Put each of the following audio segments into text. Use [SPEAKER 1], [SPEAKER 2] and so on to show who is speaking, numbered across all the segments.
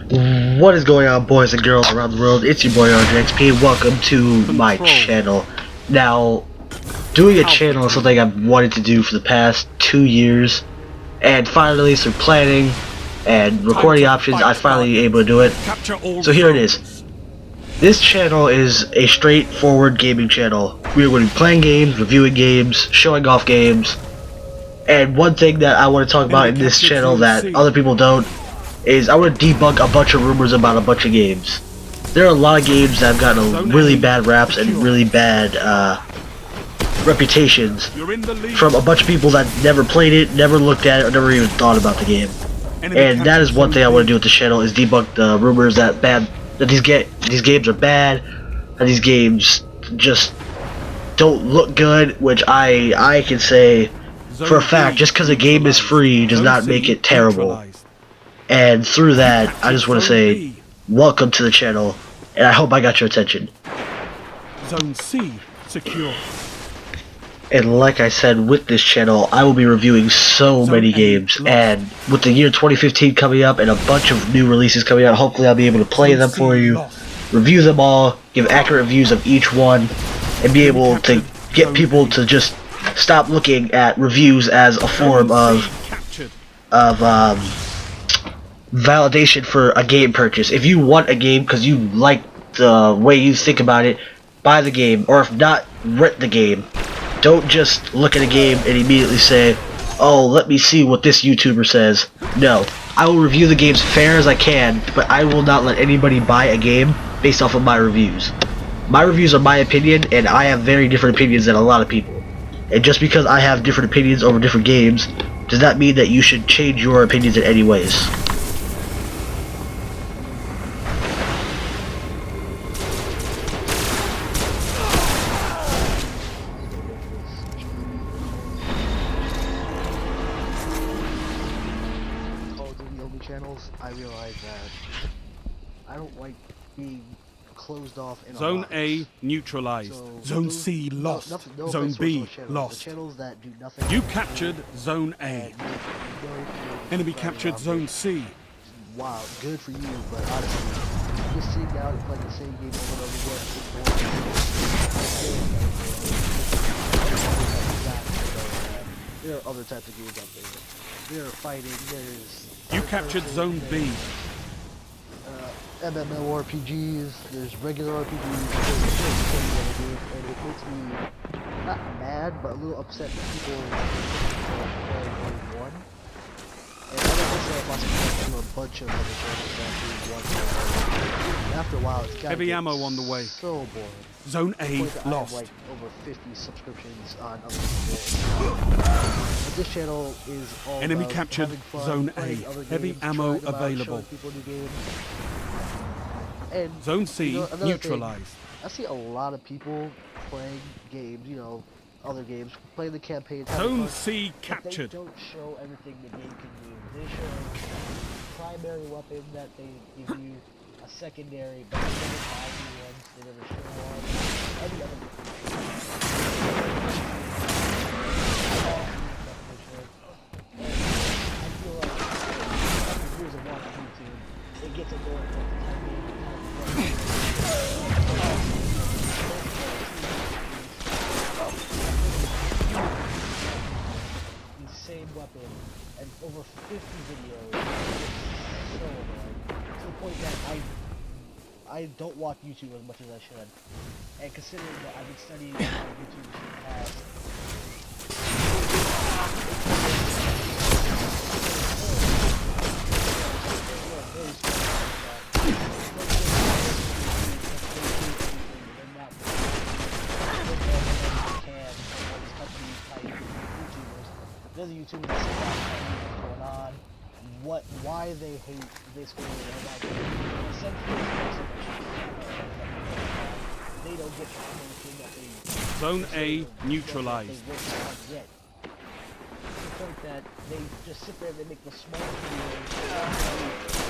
[SPEAKER 1] What is going on, boys and girls around the world? It's your boy RJXP and welcome to my channel. Now, doing a channel is something I've wanted to do for the past 2 years, and finally through planning and recording options, I'm finally able to do it. So here it is. This channel is a straightforward gaming channel. We're going to be playing games, reviewing games, showing off games, and one thing that I want to talk about in this channel that other people don't is I want to debunk a bunch of rumors about a bunch of games. There are a lot of games that have gotten a really bad raps and really bad reputations from a bunch of people that never played it, never looked at it, or never even thought about the game. And that is one thing I want to do with the channel, is debunk the rumors that these games are bad, and these games just don't look good, which I can say for a fact, just because a game is free does not make it terrible. And through that, I just want to say, welcome to the channel, and I hope I got your attention.
[SPEAKER 2] Zone C secure.
[SPEAKER 1] And like I said, with this channel, I will be reviewing so many games, and with the year 2015 coming up and a bunch of new releases coming out, hopefully I'll be able to play them for you, review them all, give accurate reviews of each one, and be able to get people to just stop looking at reviews as a form of validation for a game purchase. If you want a game because you like the way you think about it, buy the game, or if not, rent the game. Don't just look at a game and immediately say, oh, let me see what this YouTuber says. No, I will review the games fair as I can, but I will not let anybody buy a game based off of my reviews. My reviews are my opinion, and I have very different opinions than a lot of people. And just because I have different opinions over different games does not mean that you should change your opinions in any ways.
[SPEAKER 3] Channels, I realize that I don't like being closed off in
[SPEAKER 2] Zone A
[SPEAKER 3] box.
[SPEAKER 2] neutralized.
[SPEAKER 3] So,
[SPEAKER 2] Zone C lost.
[SPEAKER 3] no
[SPEAKER 2] Zone B lost.
[SPEAKER 3] The channels that do nothing.
[SPEAKER 2] You captured Zone A. Enemy captured Zone C.
[SPEAKER 3] Wow, good for you, but honestly, just sitting down and playing the same game over and over again. There are other types of games out there. There are fighting. There's
[SPEAKER 2] You captured Zone B.
[SPEAKER 3] MMORPGs, there's regular RPGs, and it makes me not mad, but a little upset that people play only one. And I don't think I'm possibly to a bunch of other channels that do one. After a while, it's got
[SPEAKER 2] Heavy ammo on the way.
[SPEAKER 3] So boring.
[SPEAKER 2] Zone A
[SPEAKER 3] I
[SPEAKER 2] lost.
[SPEAKER 3] have like over 50 subscriptions on other people. But this channel is all
[SPEAKER 2] Enemy
[SPEAKER 3] about
[SPEAKER 2] captured
[SPEAKER 3] having fun,
[SPEAKER 2] Zone
[SPEAKER 3] playing
[SPEAKER 2] A.
[SPEAKER 3] other
[SPEAKER 2] Heavy
[SPEAKER 3] games,
[SPEAKER 2] ammo
[SPEAKER 3] trying them out,
[SPEAKER 2] available.
[SPEAKER 3] showing people new games. And,
[SPEAKER 2] Zone C
[SPEAKER 3] another
[SPEAKER 2] neutralized.
[SPEAKER 3] thing, I see a lot of people playing games, other games, playing the campaign.
[SPEAKER 2] Zone C
[SPEAKER 3] but
[SPEAKER 2] captured.
[SPEAKER 3] they don't show everything the game can do. They show a primary weapon that they give you, a secondary, but they never buy new ones, they never show one. Any other I feel like after years of watching YouTube, it gets annoying for the time being. The same weapon and over 50 videos. So annoying. To the point that I don't watch YouTube as much as I should. And considering that I've been studying YouTube for the past there's a YouTuber that's what's going on, why they hate this game, and essentially they don't get the promotion that they
[SPEAKER 2] Zone A neutralized.
[SPEAKER 3] they work hard to get. To the point that they just sit there and they make the smallest videos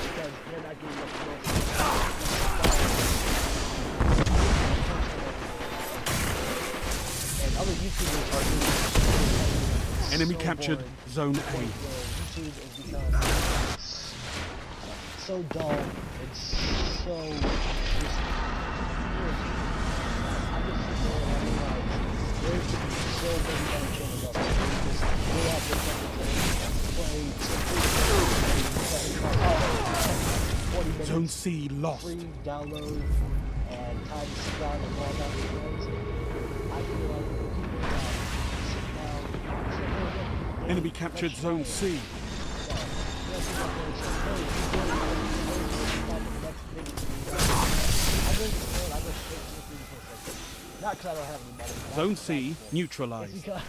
[SPEAKER 3] because they're not getting enough promotion. And other YouTubers are doing
[SPEAKER 2] Enemy
[SPEAKER 3] so
[SPEAKER 2] captured
[SPEAKER 3] boring.
[SPEAKER 2] Zone A.
[SPEAKER 3] YouTube has become so dull and so just I just sit there and I realize there should be so many other channels out there who just go out there and play
[SPEAKER 2] 'Zone C lost.
[SPEAKER 3] free download and time to sit down and log out with friends. I feel like people that sit down and say, hey, look,
[SPEAKER 2] Enemy captured
[SPEAKER 3] let's
[SPEAKER 2] Zone
[SPEAKER 3] try it.
[SPEAKER 2] C.
[SPEAKER 3] Not because I don't have any money. but
[SPEAKER 2] Zone
[SPEAKER 3] that's
[SPEAKER 2] C
[SPEAKER 3] it's
[SPEAKER 2] neutralized.
[SPEAKER 3] because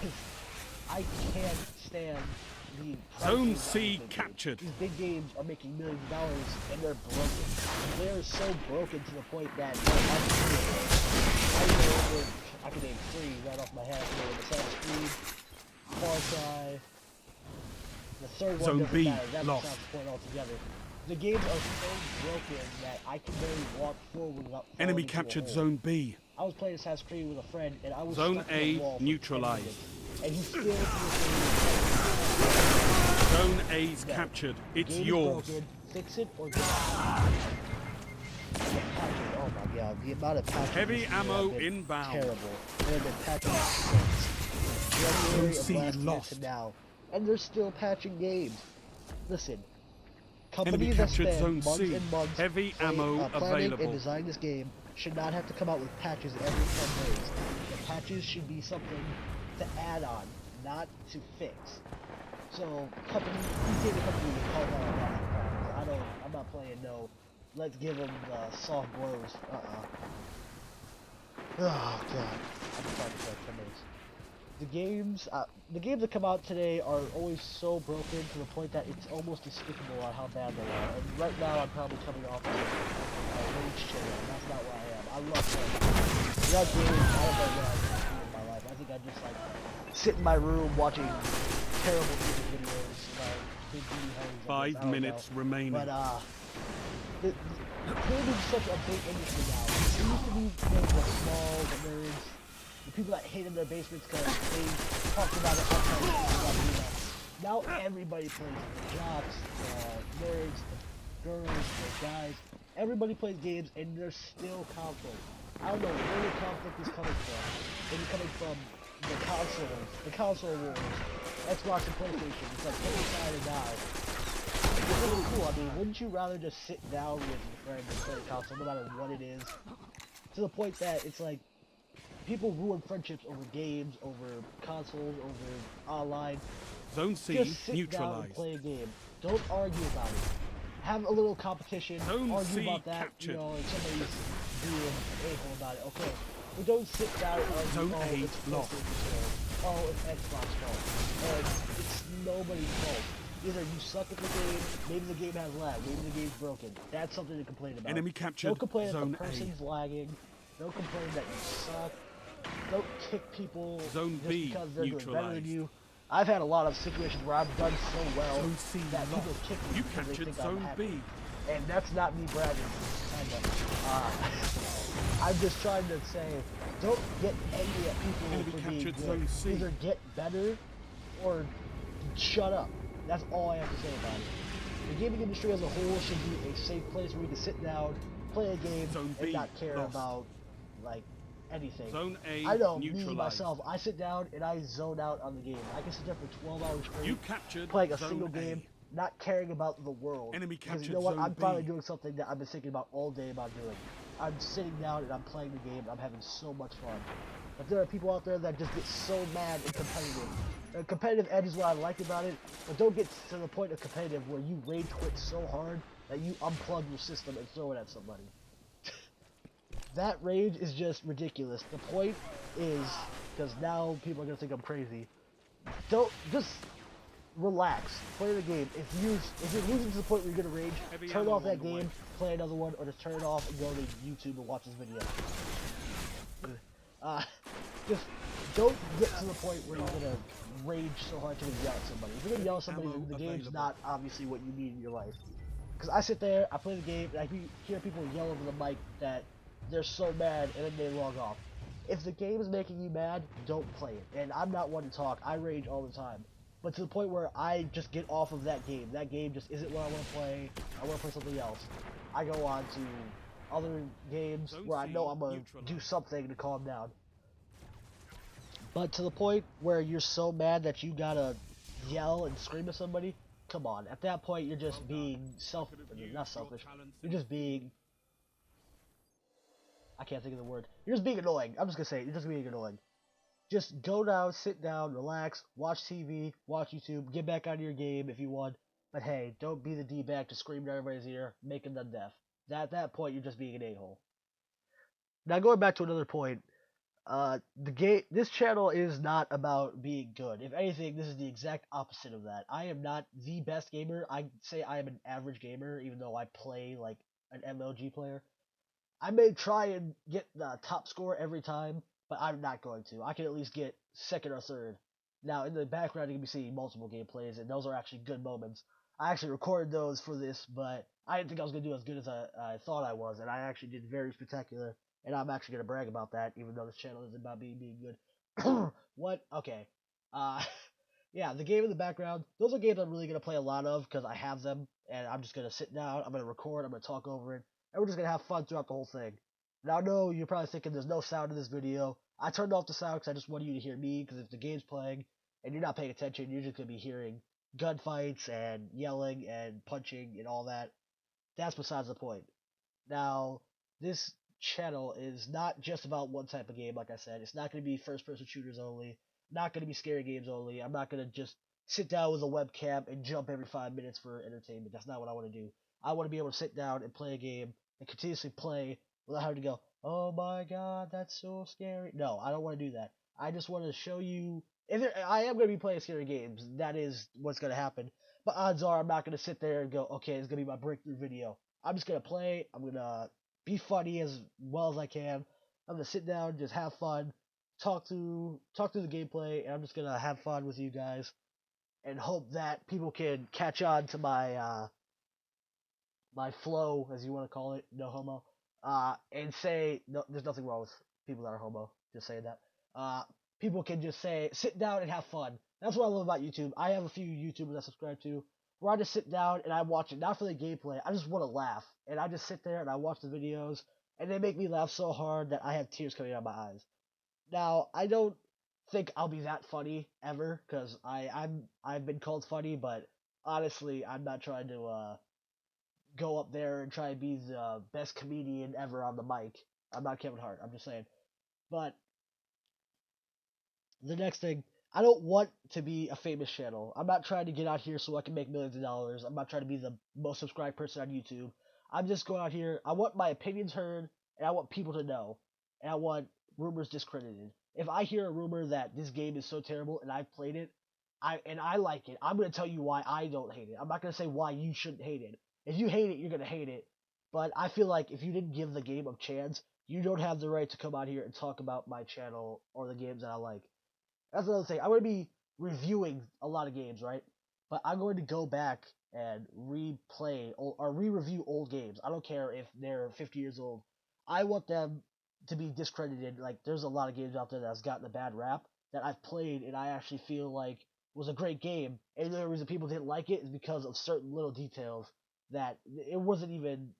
[SPEAKER 3] I can't stand the
[SPEAKER 2] Zone
[SPEAKER 3] prices
[SPEAKER 2] C
[SPEAKER 3] of big
[SPEAKER 2] captured.
[SPEAKER 3] games. These big games are making millions of dollars and they're broken. They're so broken to the point that I can name 3 right off my head. I can name Assassin's Creed, Far Cry. The third one
[SPEAKER 2] Zone
[SPEAKER 3] doesn't
[SPEAKER 2] B
[SPEAKER 3] matter. That's
[SPEAKER 2] lost.
[SPEAKER 3] besides the point altogether. The games are so broken that I can barely walk forward without falling
[SPEAKER 2] Enemy
[SPEAKER 3] into a
[SPEAKER 2] captured
[SPEAKER 3] hole.
[SPEAKER 2] Zone B.
[SPEAKER 3] I was playing Assassin's Creed with a friend, and I was
[SPEAKER 2] Zone
[SPEAKER 3] stuck to
[SPEAKER 2] A
[SPEAKER 3] a wall for 10
[SPEAKER 2] neutralized.
[SPEAKER 3] minutes, and he still
[SPEAKER 2] Zone A's captured. It's
[SPEAKER 3] game
[SPEAKER 2] yours.
[SPEAKER 3] is broken. Fix it or get Oh my god, the amount of patches
[SPEAKER 2] Heavy
[SPEAKER 3] this year
[SPEAKER 2] ammo
[SPEAKER 3] have been
[SPEAKER 2] inbound.
[SPEAKER 3] terrible. There have been patches since January
[SPEAKER 2] Zone
[SPEAKER 3] of
[SPEAKER 2] C
[SPEAKER 3] last year
[SPEAKER 2] lost.
[SPEAKER 3] to now, and they're still patching games. Listen.
[SPEAKER 2] Enemy
[SPEAKER 3] Companies that
[SPEAKER 2] captured
[SPEAKER 3] spend
[SPEAKER 2] Zone
[SPEAKER 3] months
[SPEAKER 2] C.
[SPEAKER 3] and months
[SPEAKER 2] Heavy ammo
[SPEAKER 3] planning
[SPEAKER 2] available.
[SPEAKER 3] and designing this game should not have to come out with patches every 10 days. The patches should be something to add on, not to fix. So, companies, you get a company to call out on that. I'm not playing no, let's give them the soft blows. Oh god, I've been talking for like 10 minutes. The games that come out today are always so broken to the point that it's almost despicable on how bad they are. And right now, I'm probably coming off of a rage channel, and that's not what I am. I love playing. Without games, I don't know what I do in my life. I think I just like sit in my room watching terrible music videos about big booty hoes.
[SPEAKER 2] 5 minutes remaining.
[SPEAKER 3] But gaming is such a big industry now. It used to be the small, the nerds. The people that hate in their basements because they talked about it outside. Now everybody plays the jocks, the nerds, the girls, the guys. Everybody plays games and there's still conflict. I don't know where the conflict is coming from. Is it coming from the console wars, Xbox and PlayStation? It's like pick a side or die. It's really cool. I mean, wouldn't you rather just sit down with your friend and play a console no matter what it is? To the point that it's like, people ruin friendships over games, over consoles, over online.
[SPEAKER 2] Zone C
[SPEAKER 3] Just sit down and
[SPEAKER 2] neutralized.
[SPEAKER 3] play a game. Don't argue about it. Have a little competition.
[SPEAKER 2] Zone
[SPEAKER 3] argue
[SPEAKER 2] C
[SPEAKER 3] about that.
[SPEAKER 2] captured.
[SPEAKER 3] You know, if somebody's being an a-hole about it. Okay. But don't sit down and argue,
[SPEAKER 2] Zone
[SPEAKER 3] oh,
[SPEAKER 2] A
[SPEAKER 3] it's
[SPEAKER 2] lost.
[SPEAKER 3] PlayStation's fault. Oh, it's Xbox fault. And it's nobody's fault. Either you suck at the game, maybe the game has lag, maybe the game's broken. That's something to complain about.
[SPEAKER 2] Enemy captured
[SPEAKER 3] Don't complain
[SPEAKER 2] Zone
[SPEAKER 3] if the person's lagging. Don't complain that you suck. Don't kick people
[SPEAKER 2] Zone
[SPEAKER 3] just
[SPEAKER 2] B
[SPEAKER 3] because they're doing better than
[SPEAKER 2] neutralized.
[SPEAKER 3] you. I've had a lot of situations where I've done so well
[SPEAKER 2] Zone C
[SPEAKER 3] that people
[SPEAKER 2] lost.
[SPEAKER 3] kick me
[SPEAKER 2] You
[SPEAKER 3] because they
[SPEAKER 2] captured
[SPEAKER 3] think
[SPEAKER 2] Zone
[SPEAKER 3] I'm happy.
[SPEAKER 2] B.
[SPEAKER 3] And that's not me bragging. I'm just trying to say, don't get angry at people
[SPEAKER 2] Enemy
[SPEAKER 3] for being
[SPEAKER 2] captured
[SPEAKER 3] good.
[SPEAKER 2] Zone C.
[SPEAKER 3] Either get better or shut up. That's all I have to say about it. The gaming industry as a whole should be a safe place where you can sit down, play a game,
[SPEAKER 2] Zone
[SPEAKER 3] and
[SPEAKER 2] B
[SPEAKER 3] not care
[SPEAKER 2] lost.
[SPEAKER 3] about, like, anything.
[SPEAKER 2] Zone A
[SPEAKER 3] I know, me,
[SPEAKER 2] neutralized.
[SPEAKER 3] myself, I sit down and I zone out on the game. I can sit there for 12 hours straight,
[SPEAKER 2] You captured
[SPEAKER 3] playing a
[SPEAKER 2] Zone
[SPEAKER 3] single
[SPEAKER 2] A.
[SPEAKER 3] game, not caring about the world.
[SPEAKER 2] Enemy
[SPEAKER 3] Because you
[SPEAKER 2] captured
[SPEAKER 3] know what?
[SPEAKER 2] Zone
[SPEAKER 3] I'm finally
[SPEAKER 2] B.
[SPEAKER 3] doing something that I've been thinking about all day about doing. I'm sitting down and I'm playing the game and I'm having so much fun. But there are people out there that just get so mad and competitive. The competitive edge is what I like about it, but don't get to the point of competitive where you rage quit so hard that you unplug your system and throw it at somebody. That rage is just ridiculous. The point is, because now people are going to think I'm crazy, don't, just relax, play the game. If you're losing to the point where you're going to rage,
[SPEAKER 2] Heavy
[SPEAKER 3] turn
[SPEAKER 2] ammo
[SPEAKER 3] off that
[SPEAKER 2] on the way.
[SPEAKER 3] game, play another one, or just turn it off and go to YouTube and watch this video. Just don't get to the point where you're gonna rage so hard to yell at somebody. If you're gonna yell at somebody, then the game's
[SPEAKER 2] Available.
[SPEAKER 3] not obviously what you need in your life. Because I sit there, I play the game, and I hear people yell over the mic that they're so mad, and then they log off. If the game is making you mad, don't play it. And I'm not one to talk. I rage all the time. but to the point where I just get off of that game. That game just isn't what I want to play. I want to play something else. I go on to other games
[SPEAKER 2] Zone
[SPEAKER 3] where I
[SPEAKER 2] C
[SPEAKER 3] know I'm going to
[SPEAKER 2] neutralized.
[SPEAKER 3] do something to calm down. But to the point where you're so mad that you gotta yell and scream at somebody, come on. At that point, you're just
[SPEAKER 2] Well
[SPEAKER 3] being
[SPEAKER 2] done. I could have used
[SPEAKER 3] not
[SPEAKER 2] your
[SPEAKER 3] selfish.
[SPEAKER 2] talents
[SPEAKER 3] You're
[SPEAKER 2] in
[SPEAKER 3] just being, I can't think of the word. You're just being annoying. I'm just gonna say it. You're just being annoying. Just go down, sit down, relax, watch TV, watch YouTube, get back onto your game if you want. But hey, don't be the D-bag to scream at everybody's ear, making them deaf. At that point, you're just being an a-hole. Now going back to another point, this channel is not about being good. If anything, this is the exact opposite of that. I am not the best gamer. I say I am an average gamer, even though I play like an MLG player. I may try and get the top score every time, but I'm not going to. I can at least get second or third. Now, in the background, you can be seeing multiple gameplays, and those are actually good moments. I actually recorded those for this, but I didn't think I was going to do as good as I thought I was, and I actually did very spectacular, and I'm actually going to brag about that, even though this channel isn't about being good. What? Okay. Uh, yeah, the game in the background, those are games I'm really going to play a lot of, because I have them, and I'm just going to sit down, I'm going to record, I'm going to talk over it, and we're just going to have fun throughout the whole thing. Now, I know you're probably thinking there's no sound in this video. I turned off the sound because I just wanted you to hear me, because if the game's playing and you're not paying attention, you're just going to be hearing gunfights and yelling and punching and all that. That's besides the point. Now, this channel is not just about one type of game, like I said. It's not going to be first-person shooters only, not going to be scary games only. I'm not going to just sit down with a webcam and jump every 5 minutes for entertainment. That's not what I want to do. I want to be able to sit down and play a game and continuously play without having to go, oh my god, that's so scary. No, I don't want to do that. I just want to show you. I am going to be playing scary games. That is what's going to happen. But odds are I'm not going to sit there and go, okay, it's going to be my breakthrough video. I'm just going to play. I'm going to be funny as well as I can. I'm going to sit down, just have fun, talk through the gameplay, and I'm just going to have fun with you guys and hope that people can catch on to my flow, as you want to call it, no homo, and say, no, there's nothing wrong with people that are homo, just saying that. People can just say, sit down and have fun. That's what I love about YouTube. I have a few YouTubers I subscribe to, where I just sit down and I watch it, not for the gameplay, I just want to laugh. And I just sit there and I watch the videos, and they make me laugh so hard that I have tears coming out of my eyes. Now, I don't think I'll be that funny ever, because I've been called funny, but honestly, I'm not trying to, go up there and try and be the best comedian ever on the mic. I'm not Kevin Hart. I'm just saying. But the next thing, I don't want to be a famous channel. I'm not trying to get out here so I can make millions of dollars. I'm not trying to be the most subscribed person on YouTube. I'm just going out here. I want my opinions heard, and I want people to know, and I want rumors discredited. If I hear a rumor that this game is so terrible and I've played it, I like it, I'm gonna tell you why I don't hate it. I'm not gonna say why you shouldn't hate it. If you hate it, you're gonna hate it. But I feel like if you didn't give the game a chance, you don't have the right to come out here and talk about my channel or the games that I like. That's another thing. I'm going to be reviewing a lot of games, right? But I'm going to go back and replay or re-review old games. I don't care if they're 50 years old. I want them to be discredited. Like, there's a lot of games out there that's gotten a bad rap that I've played and I actually feel like was a great game. And the only reason people didn't like it is because of certain little details that it wasn't even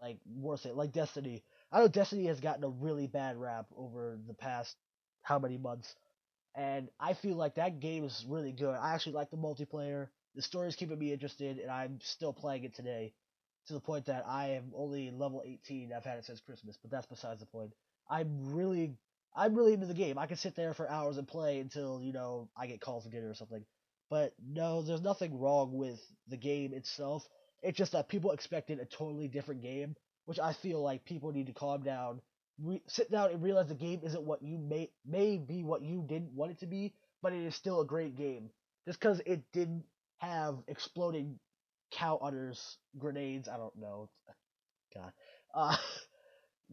[SPEAKER 3] like worth it. Like Destiny. I know Destiny has gotten a really bad rap over the past how many months. And I feel like that game is really good. I actually like the multiplayer. The story is keeping me interested, and I'm still playing it today, to the point that I am only level 18. I've had it since Christmas, but that's besides the point. I'm really into the game. I can sit there for hours and play until I get calls to dinner or something. But no, there's nothing wrong with the game itself. It's just that people expected a totally different game, which I feel like people need to calm down, sit down and realize the game isn't what you may be what you didn't want it to be, but it is still a great game. Just because it didn't have exploding cow udders, grenades, I don't know, God, uh,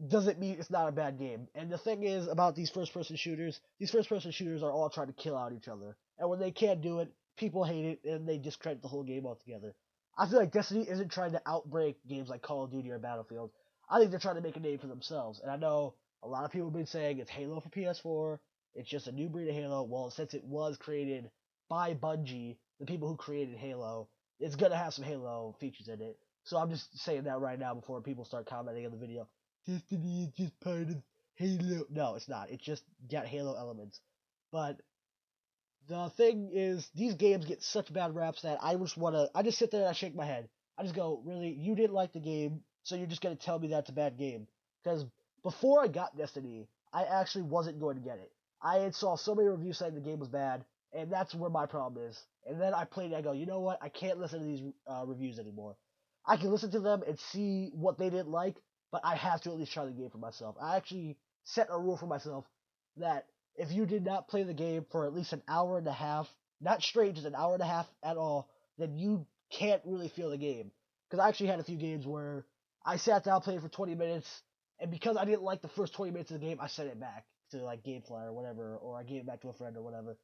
[SPEAKER 3] doesn't mean it's not a bad game. And the thing is about these first-person shooters are all trying to kill out each other, and when they can't do it, people hate it and they discredit the whole game altogether. I feel like Destiny isn't trying to outbreak games like Call of Duty or Battlefield. I think they're trying to make a name for themselves. And I know a lot of people have been saying it's Halo for PS4. It's just a new breed of Halo. Well, since it was created by Bungie, the people who created Halo. It's gonna have some Halo features in it. So I'm just saying that right now before people start commenting on the video. Destiny is just part of Halo. No, it's not. It's just got Halo elements. But the thing is, these games get such bad raps that I just sit there and I shake my head. I just go, really? You didn't like the game, so you're just gonna tell me that's a bad game? Because before I got Destiny, I actually wasn't going to get it. I had saw so many reviews saying the game was bad, and that's where my problem is. And then I played it, I go, you know what? I can't listen to these reviews anymore. I can listen to them and see what they didn't like, but I have to at least try the game for myself. I actually set a rule for myself that if you did not play the game for at least an hour and a half, not straight, just an hour and a half at all, then you can't really feel the game. Because I actually had a few games where I sat down, played for 20 minutes, and because I didn't like the first 20 minutes of the game, I sent it back to like GameFly or whatever, or I gave it back to a friend or whatever.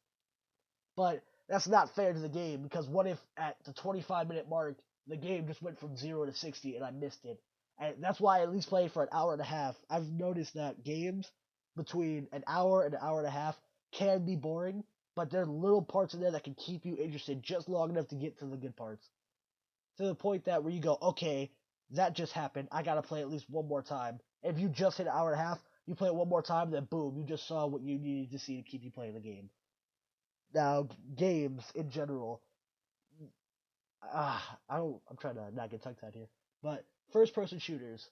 [SPEAKER 3] But that's not fair to the game, because what if at the 25-minute mark, the game just went from 0 to 60 and I missed it? And that's why I at least played for an hour and a half. I've noticed that games between an hour and a half can be boring, but there are little parts in there that can keep you interested just long enough to get to the good parts. To the point that where you go, okay, that just happened. I gotta play at least one more time. If you just hit an hour and a half, you play it one more time, then boom, you just saw what you needed to see to keep you playing the game. Now, games in general, I'm trying to not get tongue-tied here, but first-person shooters,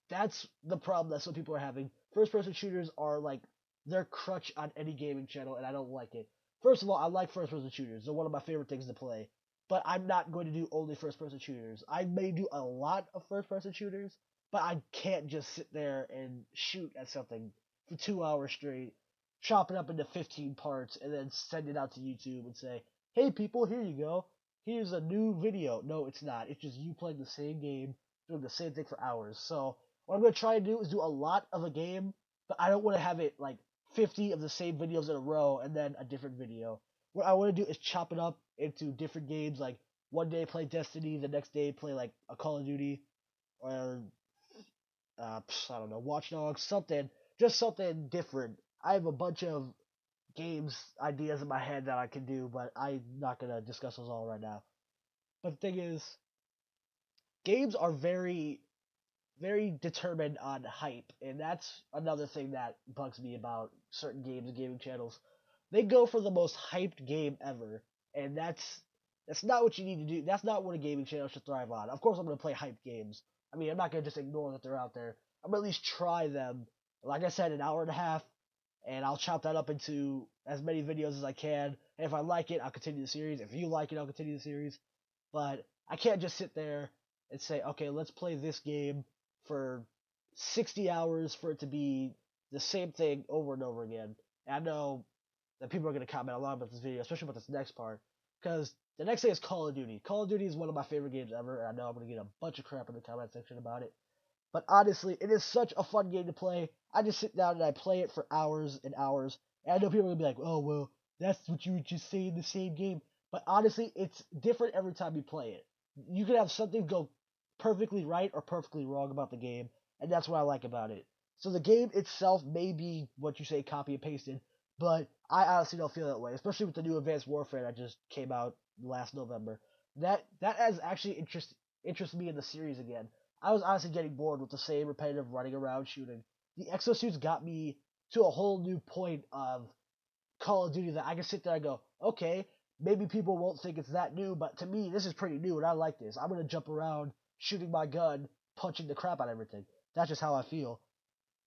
[SPEAKER 3] that's the problem that some people are having. First-person shooters are like their crutch on any gaming channel, and I don't like it. First of all, I like first-person shooters. They're one of my favorite things to play. But I'm not going to do only first-person shooters. I may do a lot of first-person shooters, but I can't just sit there and shoot at something for 2 hours straight, chop it up into 15 parts, and then send it out to YouTube and say, hey people, here you go. Here's a new video. No, it's not. It's just you playing the same game, doing the same thing for hours. So what I'm going to try and do is do a lot of a game, but I don't want to have it like 50 of the same videos in a row and then a different video. What I want to do is chop it up into different games. Like one day play Destiny, the next day play like a Call of Duty, or I don't know, Watch Dogs, something, just something different. I have a bunch of games ideas in my head that I can do, but I'm not gonna discuss those all right now. But the thing is, games are very, very determined on hype, and that's another thing that bugs me about certain games and gaming channels. They go for the most hyped game ever, and that's not what you need to do. That's not what a gaming channel should thrive on. Of course, I'm gonna play hyped games. I mean, I'm not gonna just ignore that they're out there. I'm gonna at least try them. Like I said, an hour and a half, and I'll chop that up into as many videos as I can. And if I like it, I'll continue the series. If you like it, I'll continue the series. But I can't just sit there and say, okay, let's play this game for 60 hours for it to be the same thing over and over again. And I know that people are going to comment a lot about this video, especially about this next part, because the next thing is Call of Duty. Call of Duty is one of my favorite games ever, and I know I'm going to get a bunch of crap in the comment section about it. But honestly, it is such a fun game to play. I just sit down and I play it for hours and hours. And I know people are going to be like, oh, well, that's what you would just say in the same game. But honestly, it's different every time you play it. You can have something go perfectly right or perfectly wrong about the game, and that's what I like about it. So the game itself may be what you say copy and pasted, but I honestly don't feel that way, especially with the new Advanced Warfare that just came out last November. That has actually interested me in the series again. I was honestly getting bored with the same repetitive running around shooting. The exosuits got me to a whole new point of Call of Duty that I can sit there and go, okay, maybe people won't think it's that new, but to me, this is pretty new, and I like this. I'm gonna jump around, shooting my gun, punching the crap out of everything. That's just how I feel.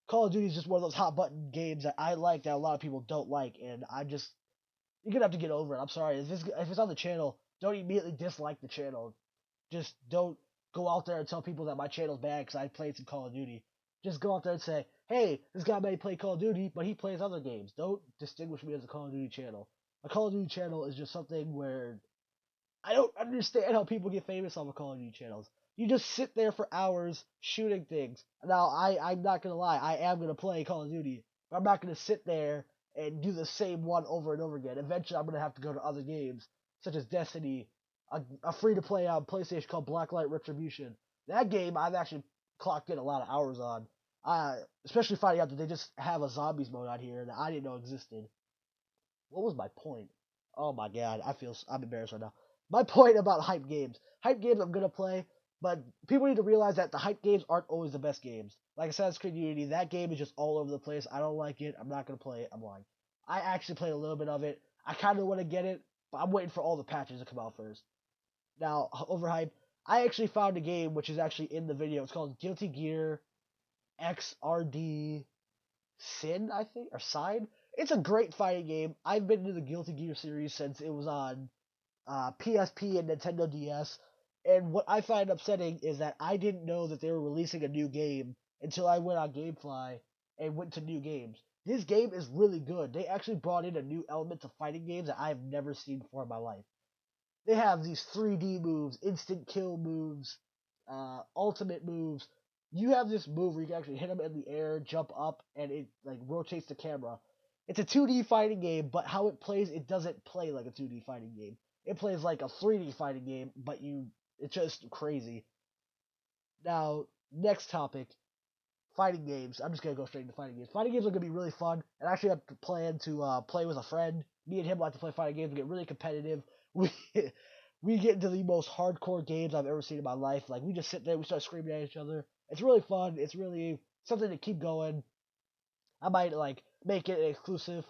[SPEAKER 3] Call of Duty is just one of those hot button games that I like that a lot of people don't like, and you're gonna have to get over it. I'm sorry. If it's on the channel, don't immediately dislike the channel. Just don't go out there and tell people that my channel's bad because I played some Call of Duty. Just go out there and say, hey, this guy may play Call of Duty, but he plays other games. Don't distinguish me as a Call of Duty channel. A Call of Duty channel is just something where I don't understand how people get famous off of Call of Duty channels. You just sit there for hours shooting things. Now, I'm not going to lie. I am going to play Call of Duty. But I'm not going to sit there and do the same one over and over again. Eventually, I'm going to have to go to other games, such as Destiny, a free-to-play on PlayStation called Blacklight Retribution. That game, I've actually clocked in a lot of hours on. Especially finding out that they just have a zombies mode out here that I didn't know existed. What was my point? Oh my god, I'm embarrassed right now. My point about hype games. Hype games I'm gonna play, but people need to realize that the hype games aren't always the best games. Like Assassin's Creed Unity, that game is just all over the place. I don't like it. I'm not gonna play it. I'm lying. I actually played a little bit of it. I kind of want to get it, but I'm waiting for all the patches to come out first. Now, overhype. I actually found a game which is actually in the video. It's called Guilty Gear XRD Sin, I think, or Side. It's a great fighting game. I've been into the Guilty Gear series since it was on PSP and Nintendo DS. And what I find upsetting is that I didn't know that they were releasing a new game until I went on GameFly and went to new games. This game is really good. They actually brought in a new element to fighting games that I've never seen before in my life. They have these 3D moves, instant kill moves, ultimate moves. You have this move where you can actually hit them in the air, jump up, and it like rotates the camera. It's a 2D fighting game, but how it plays, it doesn't play like a 2D fighting game. It plays like a 3D fighting game, but it's just crazy. Now, next topic, fighting games. I'm just gonna go straight into fighting games. Fighting games are gonna be really fun, and I actually have to plan to play with a friend. Me and him like to play fighting games. We get really competitive. We we get into the most hardcore games I've ever seen in my life. Like we just sit there, we start screaming at each other. It's really fun. It's really something to keep going. I might like make it exclusive,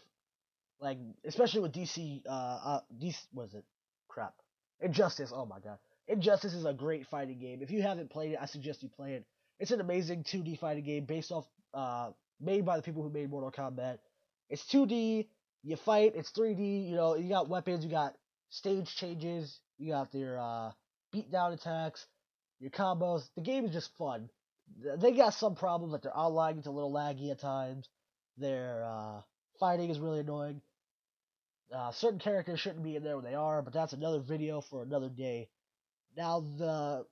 [SPEAKER 3] like especially with DC. Was it? Crap. Injustice. Oh my god. Injustice is a great fighting game. If you haven't played it, I suggest you play it. It's an amazing 2D fighting game based off made by the people who made Mortal Kombat. It's 2D. You fight. It's 3D. You know, you got weapons. You got stage changes. You got their beatdown attacks, your combos. The game is just fun. They got some problems, like their online gets a little laggy at times. Their fighting is really annoying. Certain characters shouldn't be in there when they are, but that's another video for another day. Now the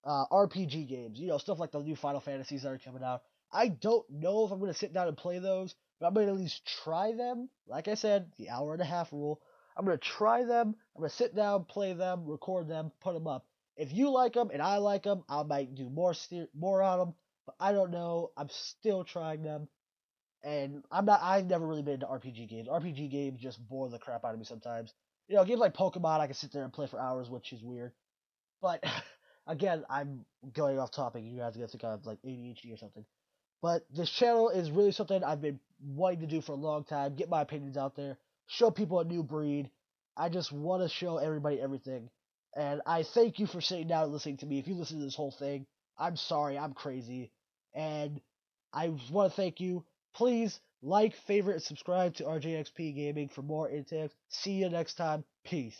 [SPEAKER 3] RPG games, you know, stuff like the new Final Fantasies that are coming out. I don't know if I'm gonna sit down and play those, but I'm gonna at least try them. Like I said, the hour and a half rule. I'm gonna try them. I'm gonna sit down, play them, record them, put them up. If you like them and I like them, I might do more on them. But I don't know. I'm still trying them. And I've never really been into RPG games. RPG games just bore the crap out of me sometimes. You know, games like Pokemon, I can sit there and play for hours, which is weird. But again, I'm going off topic. You guys are gonna think I have like ADHD or something. But this channel is really something I've been wanting to do for a long time. Get my opinions out there, show people a new breed. I just want to show everybody everything. And I thank you for sitting down and listening to me. If you listen to this whole thing, I'm sorry, I'm crazy. And I want to thank you. Please like, favorite, and subscribe to RJXP Gaming for more intakes. See you next time. Peace.